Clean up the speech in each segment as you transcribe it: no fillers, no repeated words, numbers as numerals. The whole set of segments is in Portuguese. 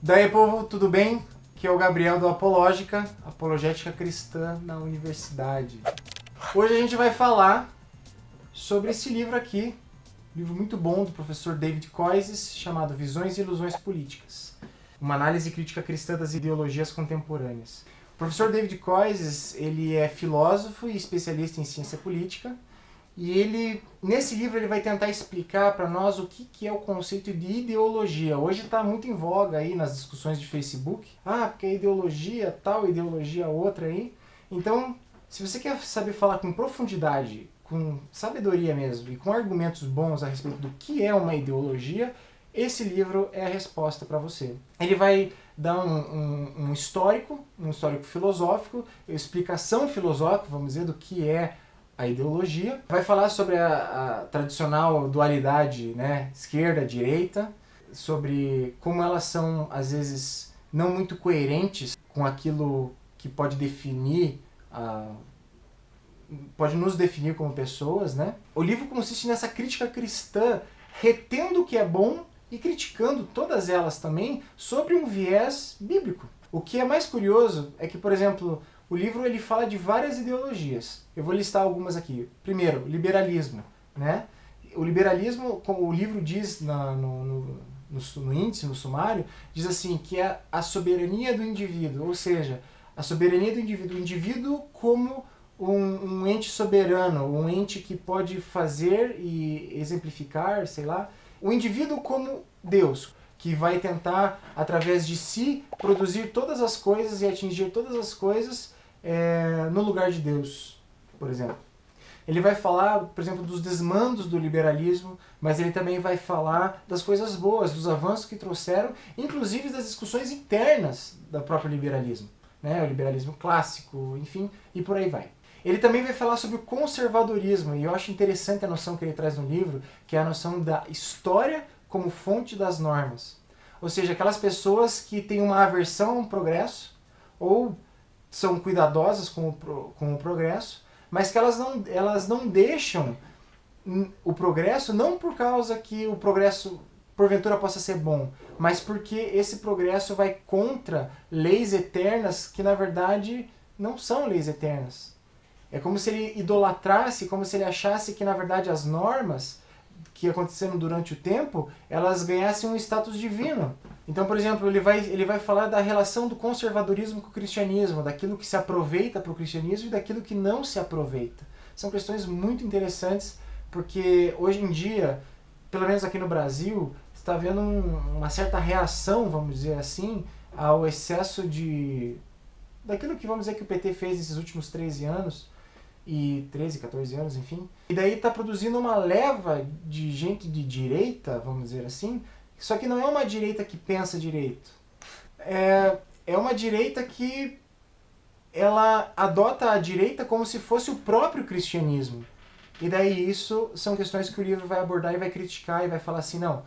Daí, povo, tudo bem? Aqui é o Gabriel do Apológica, Apologética Cristã na Universidade. Hoje a gente vai falar sobre esse livro aqui, livro muito bom do professor David Koyzis, chamado Visões e Ilusões Políticas, uma análise crítica cristã das ideologias contemporâneas. O professor David Koyzis, ele é filósofo e especialista em ciência política, e ele, nesse livro, ele vai tentar explicar para nós o que é o conceito de ideologia. Hoje está muito em voga aí nas discussões de Facebook. Porque é ideologia tal, ideologia outra aí. Então, se você quer saber falar com profundidade, com sabedoria mesmo, e com argumentos bons a respeito do que é uma ideologia, esse livro é a resposta para você. Ele vai dar um histórico filosófico, explicação filosófica, vamos dizer, do que é a ideologia. Vai falar sobre a tradicional dualidade, né, esquerda-direita, sobre como elas são, às vezes, não muito coerentes com aquilo que pode definir, pode nos definir como pessoas, né? O livro consiste nessa crítica cristã, retendo o que é bom e criticando todas elas também sobre um viés bíblico. O que é mais curioso é que, por exemplo, o livro ele fala de várias ideologias. Eu vou listar algumas aqui. Primeiro, liberalismo, né? O liberalismo, como o livro diz no índice, no sumário, diz assim que é a soberania do indivíduo, ou seja, a soberania do indivíduo, o indivíduo como um ente soberano, um ente que pode fazer e exemplificar, sei lá, o indivíduo como Deus, que vai tentar, através de si, produzir todas as coisas e atingir todas as coisas no lugar de Deus, por exemplo. Ele vai falar, por exemplo, dos desmandos do liberalismo, mas ele também vai falar das coisas boas, dos avanços que trouxeram, inclusive das discussões internas do próprio liberalismo, né? O liberalismo clássico, enfim, e por aí vai. Ele também vai falar sobre o conservadorismo, e eu acho interessante a noção que ele traz no livro, que é a noção da história como fonte das normas. Ou seja, aquelas pessoas que têm uma aversão ao progresso, ou são cuidadosas com o progresso, mas que elas não deixam o progresso, não por causa que o progresso porventura possa ser bom, mas porque esse progresso vai contra leis eternas que na verdade não são leis eternas. É como se ele idolatrasse, como se ele achasse que na verdade as normas que aconteceram durante o tempo, elas ganhassem um status divino. Então, por exemplo, ele vai falar da relação do conservadorismo com o cristianismo, daquilo que se aproveita para o cristianismo e daquilo que não se aproveita. São questões muito interessantes, porque hoje em dia, pelo menos aqui no Brasil, está havendo uma certa reação, vamos dizer assim, ao excesso daquilo que vamos dizer que o PT fez nesses últimos 13 anos, 14 anos, enfim. E daí está produzindo uma leva de gente de direita, vamos dizer assim, só que não é uma direita que pensa direito. É uma direita que ela adota a direita como se fosse o próprio cristianismo. E daí isso são questões que o livro vai abordar e vai criticar e vai falar assim, não,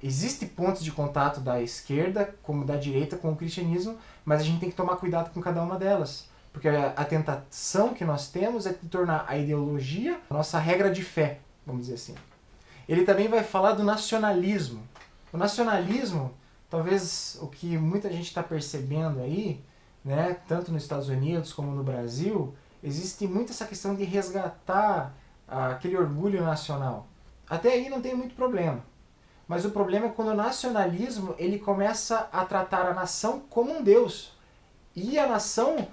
existem pontos de contato da esquerda como da direita com o cristianismo, mas a gente tem que tomar cuidado com cada uma delas. Porque a tentação que nós temos é de tornar a ideologia a nossa regra de fé, vamos dizer assim. Ele também vai falar do nacionalismo. O nacionalismo, talvez o que muita gente está percebendo aí, né, tanto nos Estados Unidos como no Brasil, existe muito essa questão de resgatar aquele orgulho nacional. Até aí não tem muito problema. Mas o problema é quando o nacionalismo ele começa a tratar a nação como um Deus. E a nação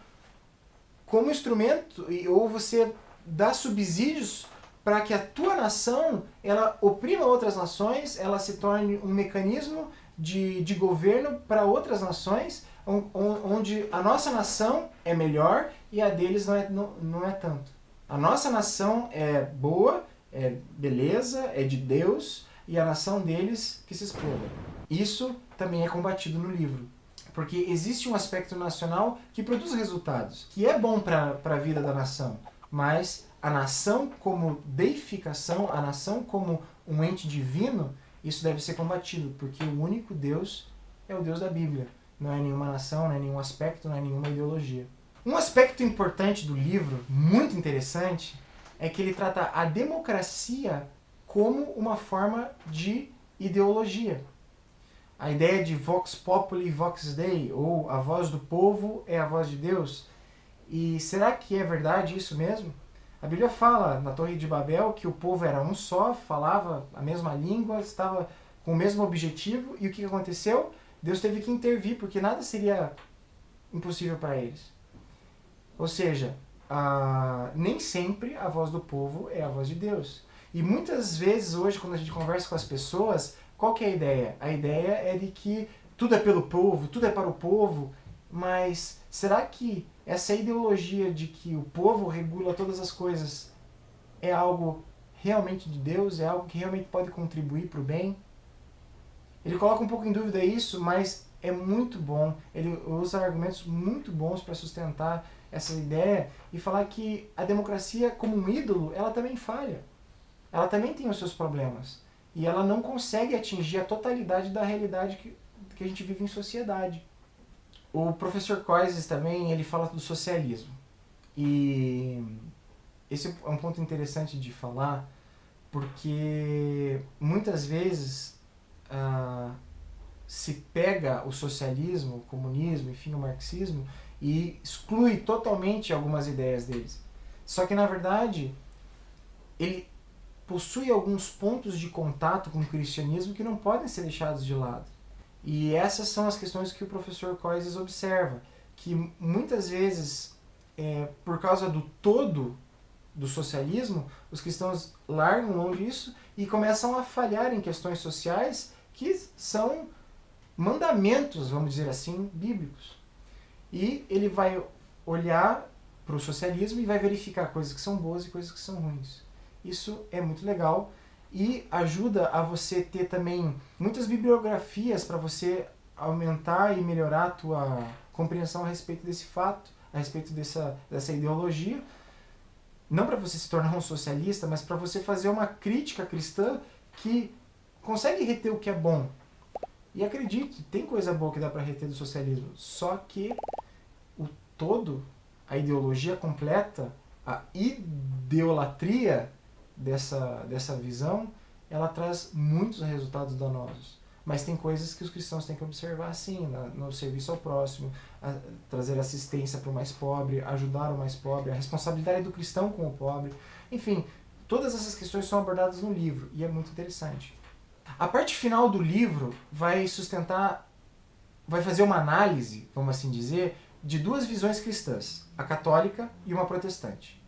como instrumento, ou você dá subsídios para que a tua nação ela oprima outras nações, ela se torne um mecanismo de governo para outras nações, onde a nossa nação é melhor e a deles não é tanto. A nossa nação é boa, é beleza, é de Deus, e a nação deles que se exploda. Isso também é combatido no livro. Porque existe um aspecto nacional que produz resultados, que é bom para a vida da nação, mas a nação como deificação, a nação como um ente divino, isso deve ser combatido, porque o único Deus é o Deus da Bíblia. Não é nenhuma nação, não é nenhum aspecto, não é nenhuma ideologia. Um aspecto importante do livro, muito interessante, é que ele trata a democracia como uma forma de ideologia. A ideia de vox populi, vox dei, ou a voz do povo é a voz de Deus. E será que é verdade isso mesmo? A Bíblia fala na Torre de Babel que o povo era um só, falava a mesma língua, estava com o mesmo objetivo, e o que aconteceu? Deus teve que intervir, porque nada seria impossível para eles. Ou seja, nem sempre a voz do povo é a voz de Deus. E muitas vezes hoje, quando a gente conversa com as pessoas, qual que é a ideia? A ideia é de que tudo é pelo povo, tudo é para o povo, mas será que essa ideologia de que o povo regula todas as coisas é algo realmente de Deus? É algo que realmente pode contribuir para o bem? Ele coloca um pouco em dúvida isso, mas é muito bom. Ele usa argumentos muito bons para sustentar essa ideia e falar que a democracia, como um ídolo, ela também falha. Ela também tem os seus problemas. E ela não consegue atingir a totalidade da realidade que a gente vive em sociedade. O professor Coises também, ele fala do socialismo. E esse é um ponto interessante de falar, porque muitas vezes se pega o socialismo, o comunismo, enfim, o marxismo, e exclui totalmente algumas ideias deles. Só que, na verdade, ele possui alguns pontos de contato com o cristianismo que não podem ser deixados de lado. E essas são as questões que o professor Coises observa, que muitas vezes, por causa do todo do socialismo, os cristãos largam mão disso e começam a falhar em questões sociais que são mandamentos, vamos dizer assim, bíblicos. E ele vai olhar para o socialismo e vai verificar coisas que são boas e coisas que são ruins. Isso é muito legal e ajuda a você ter também muitas bibliografias para você aumentar e melhorar a tua compreensão a respeito desse fato, a respeito dessa ideologia. Não para você se tornar um socialista, mas para você fazer uma crítica cristã que consegue reter o que é bom. E acredite, tem coisa boa que dá para reter do socialismo, só que o todo, a ideologia completa, a idolatria dessa visão, ela traz muitos resultados danosos. Mas tem coisas que os cristãos têm que observar sim, no serviço ao próximo, trazer assistência para o mais pobre, ajudar o mais pobre, a responsabilidade do cristão com o pobre. Enfim, todas essas questões são abordadas no livro e é muito interessante. A parte final do livro vai fazer uma análise, vamos assim dizer, de duas visões cristãs, a católica e uma protestante,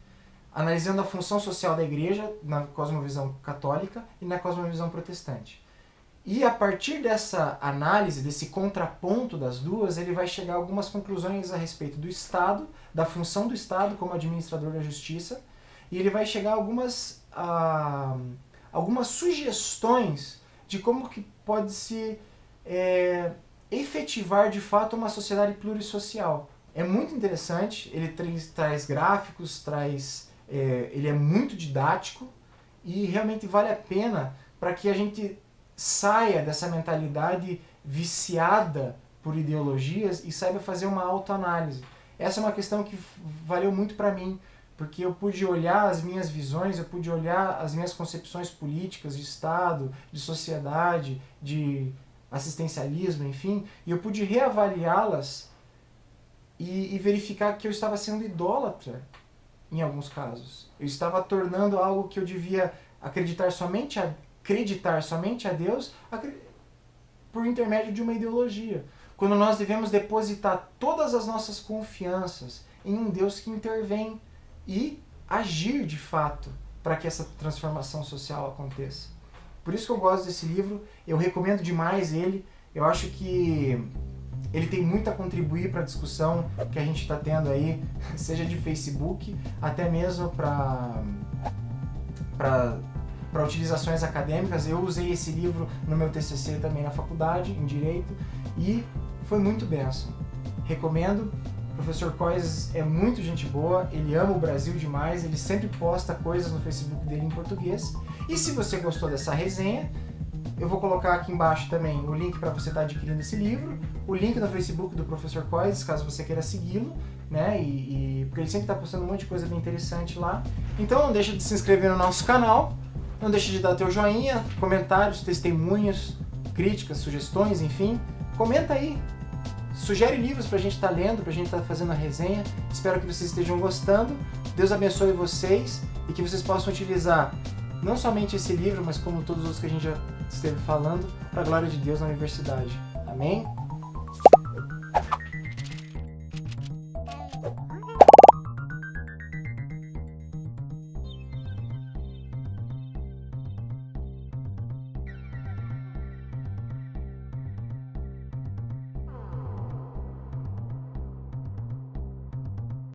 analisando a função social da igreja na cosmovisão católica e na cosmovisão protestante. E a partir dessa análise, desse contraponto das duas, ele vai chegar a algumas conclusões a respeito do Estado, da função do Estado como administrador da justiça, e ele vai chegar a algumas sugestões de como que pode se efetivar de fato uma sociedade plurissocial. É muito interessante, ele traz gráficos, ele é muito didático e realmente vale a pena para que a gente saia dessa mentalidade viciada por ideologias e saiba fazer uma autoanálise. Essa é uma questão que valeu muito para mim, porque eu pude olhar as minhas visões, eu pude olhar as minhas concepções políticas de Estado, de sociedade, de assistencialismo, enfim, e eu pude reavaliá-las e verificar que eu estava sendo idólatra em alguns casos. Eu estava tornando algo que eu devia acreditar somente a Deus por intermédio de uma ideologia. Quando nós devemos depositar todas as nossas confianças em um Deus que intervém e agir de fato para que essa transformação social aconteça. Por isso que eu gosto desse livro, eu recomendo demais ele, eu acho que ele tem muito a contribuir para a discussão que a gente está tendo aí, seja de Facebook, até mesmo para utilizações acadêmicas. Eu usei esse livro no meu TCC também na faculdade, em Direito, e foi muito bênção. Recomendo. O professor Coises é muito gente boa, ele ama o Brasil demais, ele sempre posta coisas no Facebook dele em português. E se você gostou dessa resenha, eu vou colocar aqui embaixo também o link para você estar adquirindo esse livro, o link no Facebook do professor Coises, caso você queira segui-lo, né? Porque ele sempre está postando um monte de coisa bem interessante lá. Então não deixa de se inscrever no nosso canal, não deixa de dar teu joinha, comentários, testemunhos, críticas, sugestões, enfim, comenta aí. Sugere livros pra gente estar lendo, pra gente estar fazendo a resenha. Espero que vocês estejam gostando. Deus abençoe vocês e que vocês possam utilizar não somente esse livro, mas como todos os outros que a gente já esteve falando, para a glória de Deus na universidade. Amém?